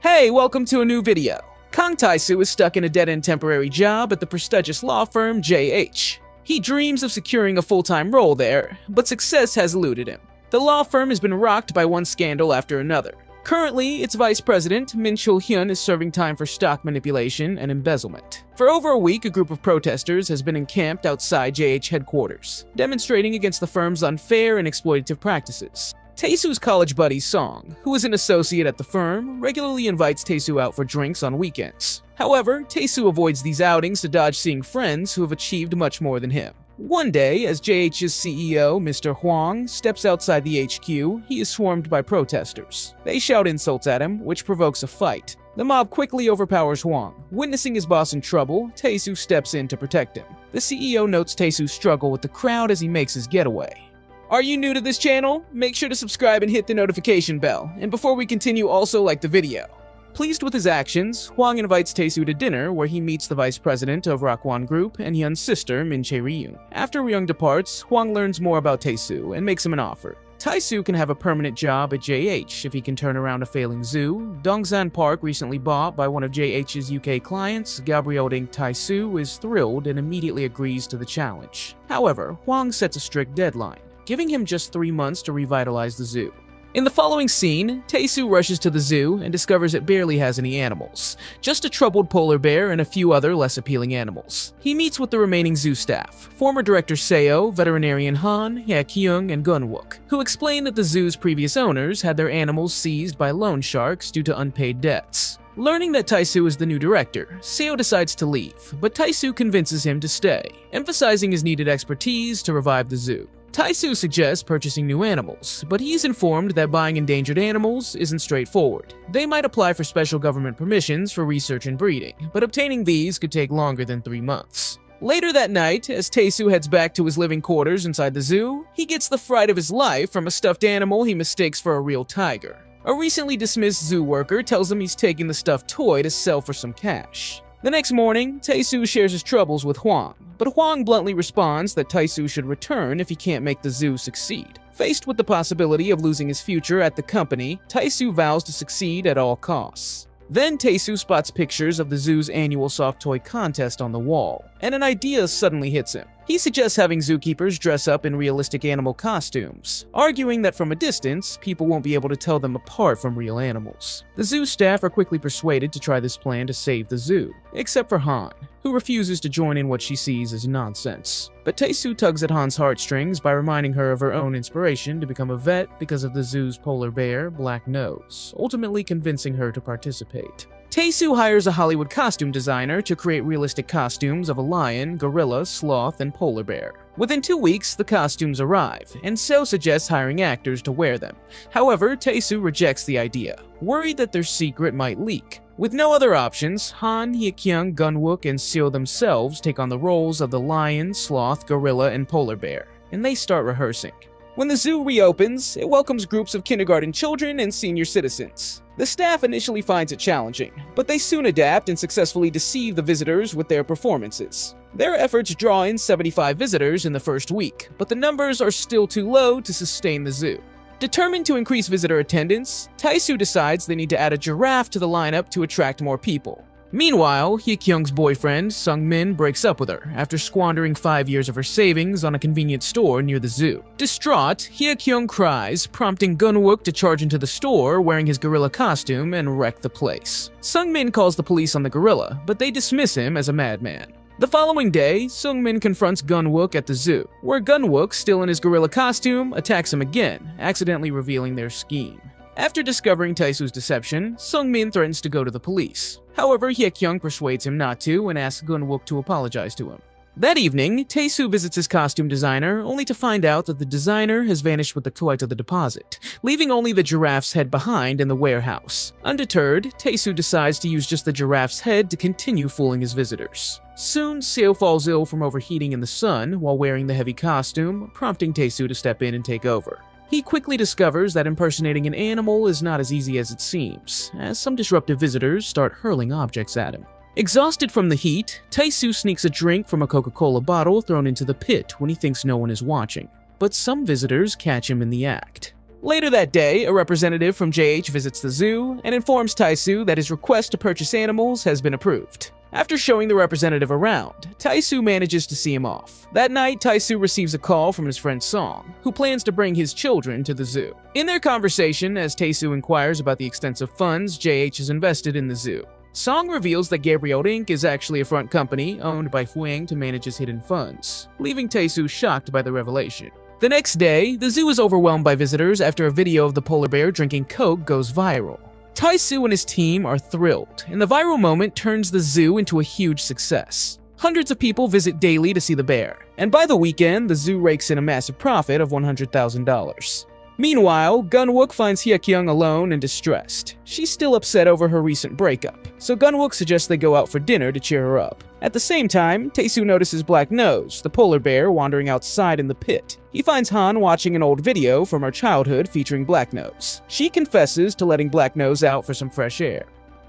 Hey, welcome to a new video. Kang Tae-soo is stuck in a dead-end temporary job at the prestigious law firm JH. He dreams of securing a full-time role there, but success has eluded him. The law firm has been rocked by one scandal after another. Currently, its vice president, Min Chul-hyun, is serving time for stock manipulation and embezzlement. For over a week, a group of protesters has been encamped outside JH headquarters, demonstrating against the firm's unfair and exploitative practices. Tae-soo's college buddy Song, who is an associate at the firm, regularly invites Tae-soo out for drinks on weekends. However, Tae-soo avoids these outings to dodge seeing friends who have achieved much more than him. One day, as JH's CEO, Mr. Hwang, steps outside the HQ, he is swarmed by protesters. They shout insults at him, which provokes a fight. The mob quickly overpowers Hwang. Witnessing his boss in trouble, Tae-soo steps in to protect him. The CEO notes Tae-soo's struggle with the crowd as he makes his getaway. Are you new to this channel? Make sure to subscribe and hit the notification bell. And before we continue, also like the video. Pleased with his actions, Hwang invites Tae-soo to dinner where he meets the vice president of Rakwon Group and Hyun's sister, Min Chae-ryung. After Ryung departs, Hwang learns more about Tae-soo and makes him an offer. Tae-soo can have a permanent job at JH if he can turn around a failing zoo. Dongsan Park, recently bought by one of JH's UK clients, Gabrielle Ding Tae-soo, is thrilled and immediately agrees to the challenge. However, Hwang sets a strict deadline, giving him just 3 months to revitalize the zoo. In the following scene, Tae-soo rushes to the zoo and discovers it barely has any animals, just a troubled polar bear and a few other less appealing animals. He meets with the remaining zoo staff, former director Seo, veterinarian Han, Hye-kyung, and Gun-wook, who explain that the zoo's previous owners had their animals seized by loan sharks due to unpaid debts. Learning that Tae-soo is the new director, Seo decides to leave, but Tae-soo convinces him to stay, emphasizing his needed expertise to revive the zoo. Tae-soo suggests purchasing new animals, but he's informed that buying endangered animals isn't straightforward. They might apply for special government permissions for research and breeding, but obtaining these could take longer than 3 months. Later that night, as Tae-soo heads back to his living quarters inside the zoo, he gets the fright of his life from a stuffed animal he mistakes for a real tiger. A recently dismissed zoo worker tells him he's taking the stuffed toy to sell for some cash. The next morning, Tae-soo shares his troubles with Hwang, but Hwang bluntly responds that Tae-soo should return if he can't make the zoo succeed. Faced with the possibility of losing his future at the company, Tae-soo vows to succeed at all costs. Then Tae-soo spots pictures of the zoo's annual soft toy contest on the wall, and an idea suddenly hits him. He suggests having zookeepers dress up in realistic animal costumes, arguing that from a distance, people won't be able to tell them apart from real animals. The zoo staff are quickly persuaded to try this plan to save the zoo, except for Han, who refuses to join in what she sees as nonsense. But Tae-soo tugs at Han's heartstrings by reminding her of her own inspiration to become a vet because of the zoo's polar bear, Black Nose, ultimately convincing her to participate. Tae-soo hires a Hollywood costume designer to create realistic costumes of a lion, gorilla, sloth, and polar bear. Within 2 weeks, the costumes arrive, and Seo suggests hiring actors to wear them. However, Tae-soo rejects the idea, worried that their secret might leak. With no other options, Han, Hye-kyung, Gun-wook, and Seo themselves take on the roles of the lion, sloth, gorilla, and polar bear, and they start rehearsing. When the zoo reopens, it welcomes groups of kindergarten children and senior citizens. The staff initially finds it challenging, but they soon adapt and successfully deceive the visitors with their performances. Their efforts draw in 75 visitors in the first week, but the numbers are still too low to sustain the zoo. Determined to increase visitor attendance, Tae-soo decides they need to add a giraffe to the lineup to attract more people. Meanwhile, Hye-kyung's boyfriend, Sung-min, breaks up with her after squandering 5 years of her savings on a convenience store near the zoo. Distraught, Hye-kyung cries, prompting Gun-wook to charge into the store wearing his gorilla costume and wreck the place. Sung-min calls the police on the gorilla, but they dismiss him as a madman. The following day, Sung-min confronts Gun-wook at the zoo, where Gun-wook, still in his gorilla costume, attacks him again, accidentally revealing their scheme. After discovering Tae-soo's deception, Sung-min threatens to go to the police. However, Hye-kyung persuades him not to and asks Gun-wook to apologize to him. That evening, Tae-soo visits his costume designer, only to find out that the designer has vanished with the toy to the deposit, leaving only the giraffe's head behind in the warehouse. Undeterred, Tae-soo decides to use just the giraffe's head to continue fooling his visitors. Soon, Seo falls ill from overheating in the sun while wearing the heavy costume, prompting Tae-soo to step in and take over. He quickly discovers that impersonating an animal is not as easy as it seems, as some disruptive visitors start hurling objects at him. Exhausted from the heat, Tae-soo sneaks a drink from a Coca-Cola bottle thrown into the pit when he thinks no one is watching, but some visitors catch him in the act. Later that day, a representative from JH visits the zoo and informs Taisu that his request to purchase animals has been approved. After showing the representative around, Taisu manages to see him off. That night, Taisu receives a call from his friend Song, who plans to bring his children to the zoo. In their conversation, as Taisu inquires about the extensive funds JH has invested in the zoo, Song reveals that Gabriel Inc. is actually a front company owned by Fuang to manage his hidden funds, leaving Taisu shocked by the revelation. The next day, the zoo is overwhelmed by visitors after a video of the polar bear drinking Coke goes viral. Taisu and his team are thrilled, and the viral moment turns the zoo into a huge success. Hundreds of people visit daily to see the bear, and by the weekend, the zoo rakes in a massive profit of $100,000. Meanwhile, Gunwook finds Hyekyung alone and distressed. She's still upset over her recent breakup, so Gunwook suggests they go out for dinner to cheer her up. At the same time, Taisu notices Black Nose, the polar bear, wandering outside in the pit. He finds Han watching an old video from her childhood featuring Black Nose. She confesses to letting Black Nose out for some fresh air.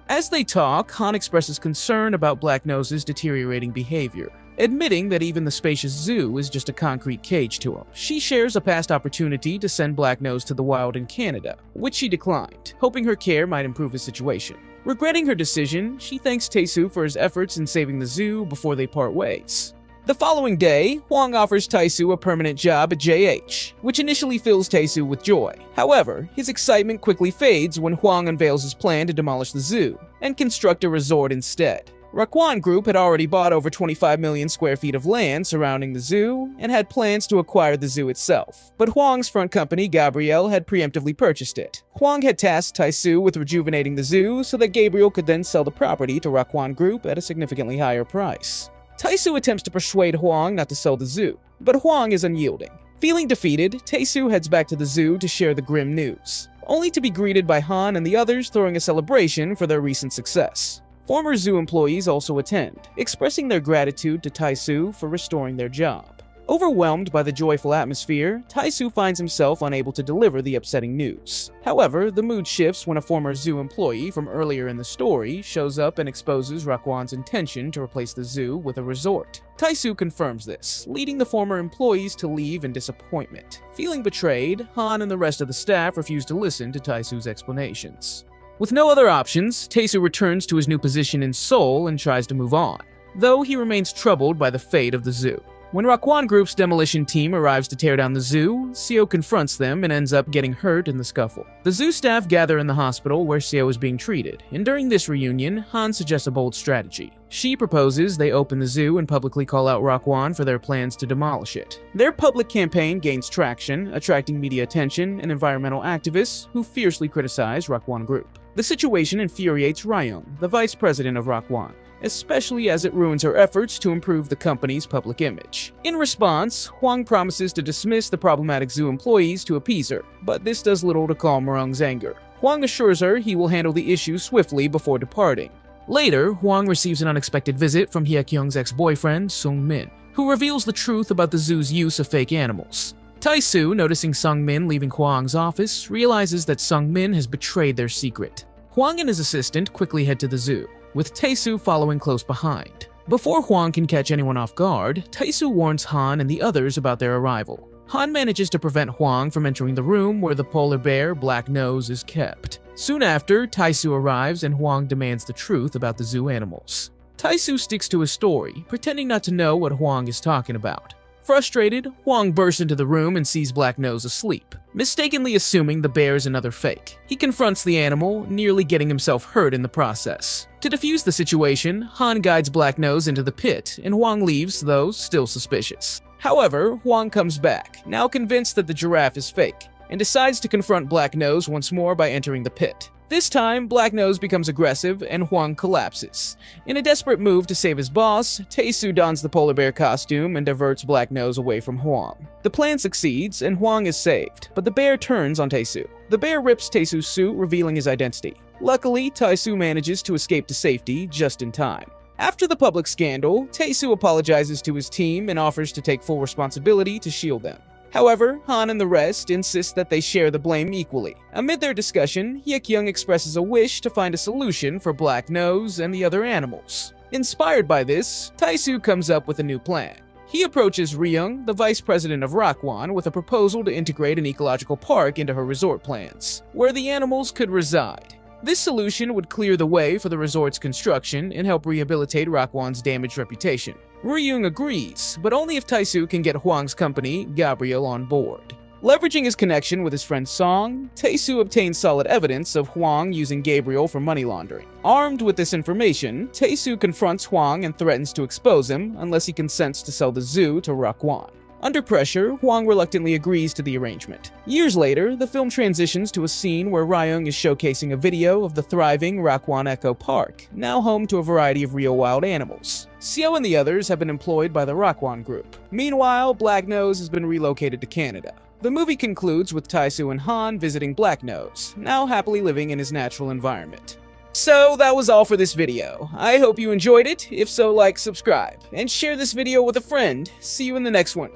As they talk, Han expresses concern about Black Nose's deteriorating behavior, admitting that even the spacious zoo is just a concrete cage to him. She shares a past opportunity to send Black Nose to the wild in Canada, which she declined, hoping her care might improve his situation. Regretting her decision, she thanks Taisu for his efforts in saving the zoo before they part ways. The following day, Hwang offers Taisu a permanent job at JH, which initially fills Taisu with joy. However, his excitement quickly fades when Hwang unveils his plan to demolish the zoo and construct a resort instead. Rakwan Group had already bought over 25 million square feet of land surrounding the zoo and had plans to acquire the zoo itself, but Hwang's front company, Gabriel, had preemptively purchased it. Hwang had tasked Taisu with rejuvenating the zoo so that Gabriel could then sell the property to Rakwan Group at a significantly higher price. Taisu attempts to persuade Hwang not to sell the zoo, but Hwang is unyielding. Feeling defeated, Taisu heads back to the zoo to share the grim news, only to be greeted by Han and the others throwing a celebration for their recent success. Former zoo employees also attend, expressing their gratitude to Taisu for restoring their job. Overwhelmed by the joyful atmosphere, Taisu finds himself unable to deliver the upsetting news. However, the mood shifts when a former zoo employee from earlier in the story shows up and exposes Rakwan's intention to replace the zoo with a resort. Taisu confirms this, leading the former employees to leave in disappointment. Feeling betrayed, Han and the rest of the staff refuse to listen to Taisu's explanations. With no other options, Taisu returns to his new position in Seoul and tries to move on, though he remains troubled by the fate of the zoo. When Rakwan Group's demolition team arrives to tear down the zoo, Seo confronts them and ends up getting hurt in the scuffle. The zoo staff gather in the hospital where Seo is being treated, and during this reunion, Han suggests a bold strategy. She proposes they open the zoo and publicly call out Rakwan for their plans to demolish it. Their public campaign gains traction, attracting media attention and environmental activists who fiercely criticize Rakwan Group. The situation infuriates Ryung, the vice president of Rakwan, especially as it ruins her efforts to improve the company's public image. In response, Hwang promises to dismiss the problematic zoo employees to appease her, but this does little to calm Ryung's anger. Hwang assures her he will handle the issue swiftly before departing. Later, Hwang receives an unexpected visit from Hyekyung's ex-boyfriend, Sung Min, who reveals the truth about the zoo's use of fake animals. Taisu, noticing Sung Min leaving Hwang's office, realizes that Sung Min has betrayed their secret. Hwang and his assistant quickly head to the zoo, with Taisu following close behind. Before Hwang can catch anyone off guard, Taisu warns Han and the others about their arrival. Han manages to prevent Hwang from entering the room where the polar bear Black Nose is kept. Soon after, Taisu arrives and Hwang demands the truth about the zoo animals. Taisu sticks to his story, pretending not to know what Hwang is talking about. Frustrated, Hwang bursts into the room and sees Black Nose asleep, mistakenly assuming the bear is another fake. He confronts the animal, nearly getting himself hurt in the process. To defuse the situation, Han guides Black Nose into the pit, and Hwang leaves, though still suspicious. However, Hwang comes back, now convinced that the giraffe is fake, and decides to confront Black Nose once more by entering the pit. This time, Black Nose becomes aggressive and Hwang collapses. In a desperate move to save his boss, Taisu dons the polar bear costume and diverts Black Nose away from Hwang. The plan succeeds and Hwang is saved, but the bear turns on Taisu. The bear rips Taisu's suit, revealing his identity. Luckily, Taisu manages to escape to safety just in time. After the public scandal, Taisu apologizes to his team and offers to take full responsibility to shield them. However, Han and the rest insist that they share the blame equally. Amid their discussion, Hyekyung expresses a wish to find a solution for Black Nose and the other animals. Inspired by this, Taisu comes up with a new plan. He approaches Ryung, the vice president of Rokwon, with a proposal to integrate an ecological park into her resort plans, where the animals could reside. This solution would clear the way for the resort's construction and help rehabilitate Rokwon's damaged reputation. Ryung agrees, but only if Taesu can get Hwang's company, Gabriel, on board. Leveraging his connection with his friend Song, Taesu obtains solid evidence of Hwang using Gabriel for money laundering. Armed with this information, Taesu confronts Hwang and threatens to expose him unless he consents to sell the zoo to Rokwon. Under pressure, Hwang reluctantly agrees to the arrangement. Years later, the film transitions to a scene where Ryung is showcasing a video of the thriving Rokwon Echo Park, now home to a variety of real wild animals. Seo and the others have been employed by the Rokwon Group. Meanwhile, Blacknose has been relocated to Canada. The movie concludes with Taesu and Han visiting Blacknose, now happily living in his natural environment. So that was all for this video. I hope you enjoyed it. If so, like, subscribe, and share this video with a friend. See you in the next one.